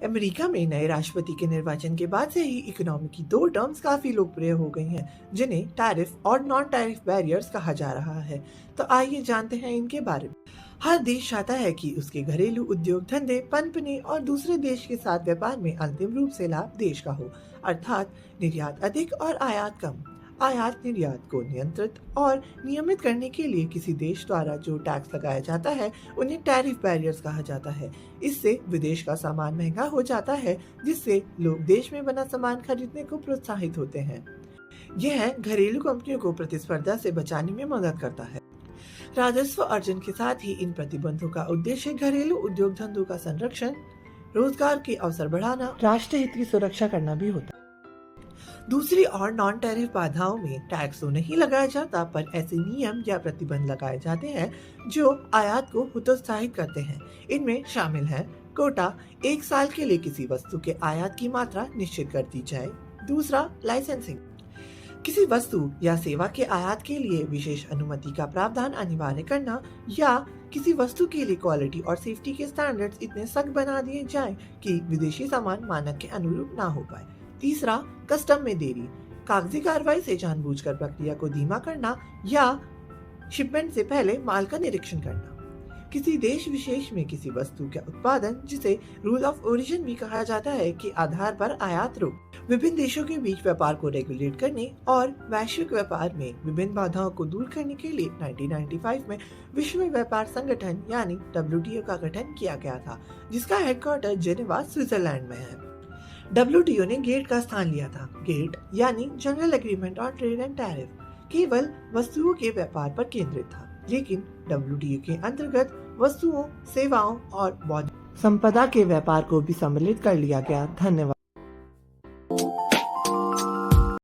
America में नए राष्ट्रपति के निर्वाचन के बाद से ही इकोनॉमी की दो टर्म्स काफी लोकप्रिय हो गई हैं, जिन्हें टैरिफ और नॉन टैरिफ बैरियर्स कहा जा रहा है। तो आइए जानते हैं इनके बारे में। हर देश चाहता है कि उसके घरेलू उद्योग धंधे पनपने और दूसरे देश के साथ व्यापार में अंतिम रूप से लाभ देश का हो, अर्थात निर्यात अधिक और आयात कम। आयात निर्यात को नियंत्रित और नियमित करने के लिए किसी देश द्वारा जो टैक्स लगाया जाता है उन्हें टैरिफ बैरियर्स कहा जाता है। इससे विदेश का सामान महंगा हो जाता है, जिससे लोग देश में बना सामान खरीदने को प्रोत्साहित होते हैं। यह घरेलू कंपनियों को प्रतिस्पर्धा से बचाने में मदद करता है। राजस्व अर्जन के साथ ही इन प्रतिबंधों का उद्देश्य घरेलू उद्योग धंधों का संरक्षण, रोजगार के अवसर बढ़ाना, राष्ट्र हित की सुरक्षा करना भी होता है। दूसरी ओर नॉन टैरिफ बाधाओं में टैक्स तो नहीं लगाया जाता, पर ऐसे नियम या प्रतिबंध लगाए जाते हैं जो आयात को हतोत्साहित करते हैं। इनमें शामिल है कोटा, 1 साल के लिए किसी वस्तु के आयात की मात्रा निश्चित कर दी जाए। दूसरा, लाइसेंसिंग, किसी वस्तु या सेवा के आयात के लिए विशेष अनुमति का प्रावधान अनिवार्य करना, या किसी वस्तु के लिए क्वालिटी और सेफ्टी के स्टैंडर्ड्स इतने सख्त बना दिए जाएं कि विदेशी सामान मानक के अनुरूप ना हो पाए। तीसरा, कस्टम में देरी, कागजी कार्रवाई से जानबूझकर प्रक्रिया को धीमा करना या शिपमेंट से पहले माल का निरीक्षण करना। किसी देश विशेष में किसी वस्तु का उत्पादन, जिसे रूल ऑफ ओरिजिन भी कहा जाता है, के आधार पर आयात रोक। विभिन्न देशों के बीच व्यापार को रेगुलेट करने और वैश्विक व्यापार में विभिन्न बाधाओं को दूर करने के लिए 1995 में विश्व व्यापार संगठन यानी WTO का गठन किया गया था, जिसका हेडक्वार्टर जेनेवा, स्विट्जरलैंड में है। WTO ने गेट का स्थान लिया था। गेट यानी general agreement on trade and tariff केवल वस्तुओं के व्यापार पर केंद्रित था, लेकिन WTO के अंतर्गत वस्तुओं, सेवाओं और बौद्धिक संपदा के व्यापार को भी सम्मिलित कर लिया गया। धन्यवाद।